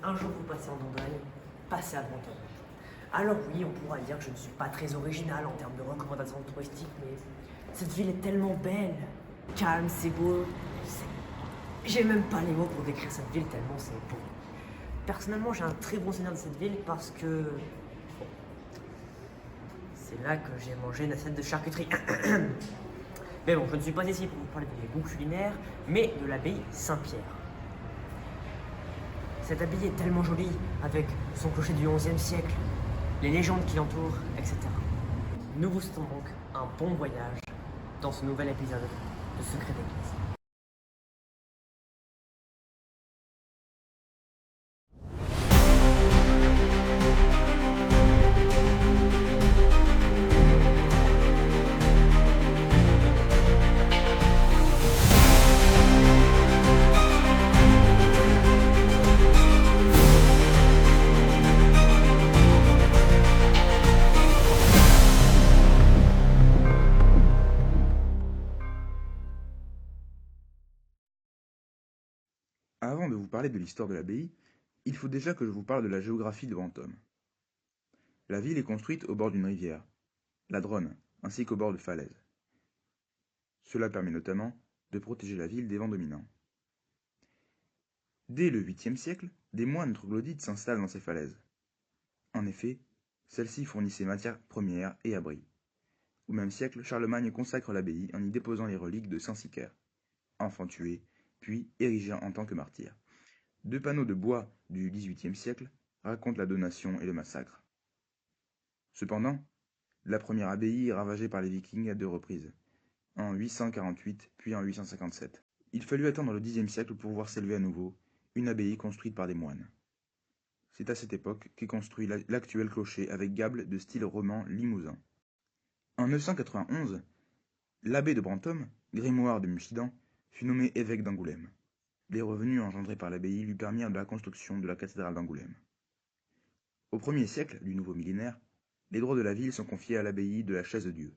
un jour vous passez en Dordogne, passez à Brantôme. Alors oui, on pourra dire que je ne suis pas très original en termes de recommandations touristiques, mais cette ville est tellement belle, calme, c'est beau. J'ai même pas les mots pour décrire cette ville tellement c'est beau. Personnellement, j'ai un très bon souvenir de cette ville parce que c'est là que j'ai mangé une assiette de charcuterie. Mais bon, je ne suis pas ici pour vous parler de mes goûts culinaires, mais de l'abbaye Saint-Pierre. Cette abbaye est tellement jolie, avec son clocher du XIe siècle, les légendes qui l'entourent, etc. Nous vous souhaitons donc un bon voyage dans ce nouvel épisode de Secret d'Église. Avant de vous parler de l'histoire de l'abbaye, il faut déjà que je vous parle de la géographie de Brantôme. La ville est construite au bord d'une rivière, la Dronne, ainsi qu'au bord de falaises. Cela permet notamment de protéger la ville des vents dominants. Dès le 8e siècle, des moines troglodytes s'installent dans ces falaises. En effet, celles-ci fournissaient matières premières et abris. Au même siècle, Charlemagne consacre l'abbaye en y déposant les reliques de saint Sicaire, enfant tué, puis érigé en tant que martyr. Deux panneaux de bois du XVIIIe siècle racontent la donation et le massacre. Cependant, la première abbaye est ravagée par les Vikings à deux reprises, en 848 puis en 857. Il fallut attendre le Xe siècle pour voir s'élever à nouveau une abbaye construite par des moines. C'est à cette époque qu'est construit l'actuel clocher avec gables de style roman limousin. En 991, l'abbé de Brantôme, Grimoire de Mussidan, fut nommé évêque d'Angoulême. Les revenus engendrés par l'abbaye lui permirent la construction de la cathédrale d'Angoulême. Au 1er siècle du nouveau millénaire, les droits de la ville sont confiés à l'abbaye de la Chaise-Dieu.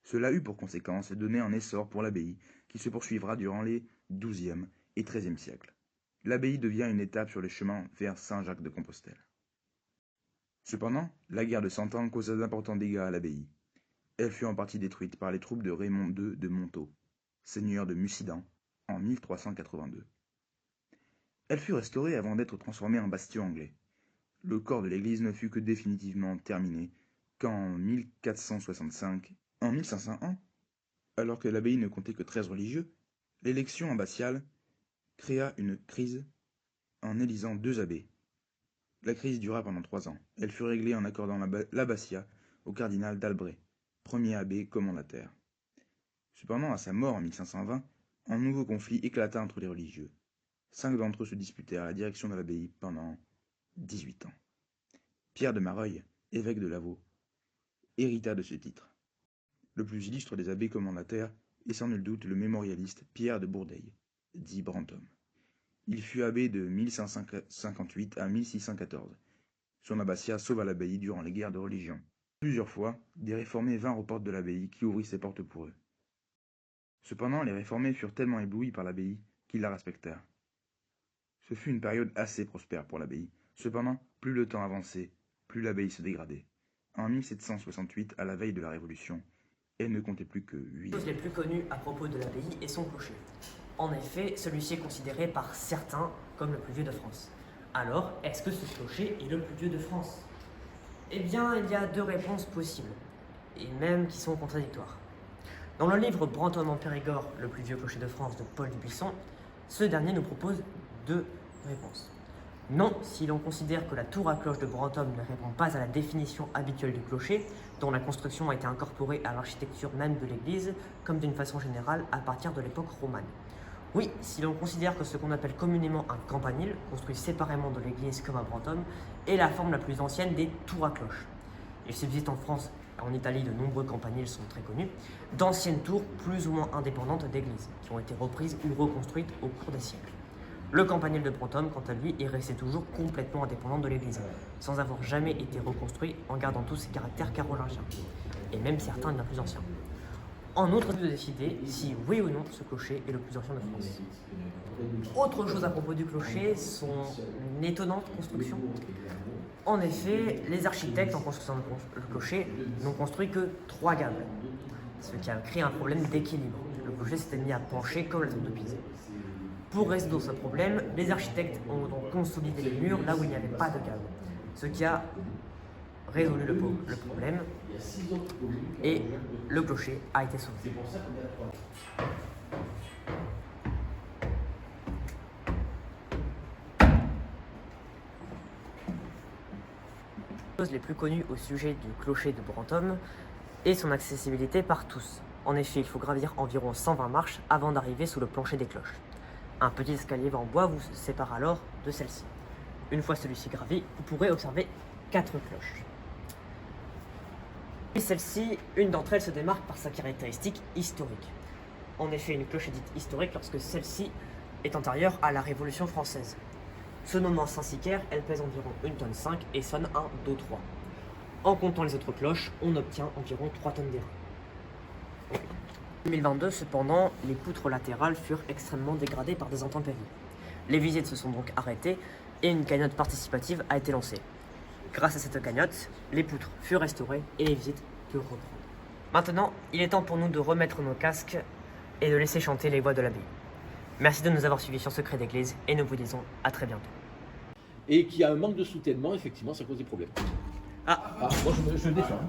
Cela eut pour conséquence de donner un essor pour l'abbaye qui se poursuivra durant les XIIe et XIIIe siècles. L'abbaye devient une étape sur le chemin vers Saint-Jacques-de-Compostelle. Cependant, la guerre de Cent Ans causa d'importants dégâts à l'abbaye. Elle fut en partie détruite par les troupes de Raymond II de Montaut, seigneur de Mussidan, en 1382. Elle fut restaurée avant d'être transformée en bastion anglais. Le corps de l'église ne fut que définitivement terminé qu'en 1465. En 1501, alors que l'abbaye ne comptait que 13 religieux, l'élection abbatiale créa une crise en élisant 2 abbés. La crise dura pendant 3 ans. Elle fut réglée en accordant l'abbatiat au cardinal d'Albret, premier abbé commandataire. Cependant, à sa mort en 1520, un nouveau conflit éclata entre les religieux. 5 d'entre eux se disputèrent la direction de l'abbaye pendant 18 ans. Pierre de Mareuil, évêque de Lavaux, hérita de ce titre. Le plus illustre des abbés commandataires est sans nul doute le mémorialiste Pierre de Bourdeille, dit Brantôme. Il fut abbé de 1558 à 1614. Son abbatiat sauva l'abbaye durant les guerres de religion. Plusieurs fois, des réformés vinrent aux portes de l'abbaye qui ouvrit ses portes pour eux. Cependant, les réformés furent tellement éblouis par l'abbaye qu'ils la respectèrent. Ce fut une période assez prospère pour l'abbaye. Cependant, plus le temps avançait, plus l'abbaye se dégradait. En 1768, à la veille de la Révolution, elle ne comptait plus que 8 Les choses les plus connues à propos de l'abbaye est son clocher. En effet, celui-ci est considéré par certains comme le plus vieux de France. Alors, est-ce que ce clocher est le plus vieux de France? Eh bien, il y a 2 réponses possibles, et même qui sont contradictoires. Dans le livre Brantôme en Périgord, le plus vieux clocher de France de Paul Dubuisson, ce dernier nous propose 2 réponses. Non, si l'on considère que la tour à cloche de Brantôme ne répond pas à la définition habituelle du clocher, dont la construction a été incorporée à l'architecture même de l'église, comme d'une façon générale à partir de l'époque romane. Oui, si l'on considère que ce qu'on appelle communément un campanile, construit séparément de l'église comme à Brantôme, est la forme la plus ancienne des tours à cloche. Il subsiste en France et en Italie, de nombreux campaniles sont très connus, d'anciennes tours plus ou moins indépendantes d'églises, qui ont été reprises ou reconstruites au cours des siècles. Le campanile de Brantôme, quant à lui, est resté toujours complètement indépendant de l'église, sans avoir jamais été reconstruit en gardant tous ses caractères carolingiens, et même certains bien plus anciens. En outre, de décider si oui ou non ce clocher est le plus ancien de France. Autre chose à propos du clocher, son étonnante construction. En effet, les architectes en construisant le clocher n'ont construit que 3 gables, ce qui a créé un problème d'équilibre. Le clocher s'était mis à pencher comme la tour de Pise. Pour résoudre ce problème, les architectes ont donc consolidé les murs là où il n'y avait pas de gables, ce qui a résolu le problème et le clocher a été sauvé. Les choses les plus connues au sujet du clocher de Brantôme est son accessibilité par tous. En effet, il faut gravir environ 120 marches avant d'arriver sous le plancher des cloches. Un petit escalier en bois vous sépare alors de celle-ci. Une fois celui-ci gravi, vous pourrez observer 4 cloches. Et celle-ci, une d'entre elles se démarque par sa caractéristique historique. En effet, une cloche est dite historique lorsque celle-ci est antérieure à la Révolution française. Se nommant Saint-Sicaire, elle pèse environ 1,5 tonne et sonne un Do 3. En comptant les autres cloches, on obtient environ 3 tonnes d'airain. En 2022, cependant, les poutres latérales furent extrêmement dégradées par des intempéries. Les visites se sont donc arrêtées et une cagnotte participative a été lancée. Grâce à cette cagnotte, les poutres furent restaurées et les visites purent reprendre. Maintenant, il est temps pour nous de remettre nos casques et de laisser chanter les voix de l'abbaye. Merci de nous avoir suivis sur Secret d'Église et nous vous disons à très bientôt. Et qu'il y a un manque de soutènement, effectivement, ça cause des problèmes. Moi je descends.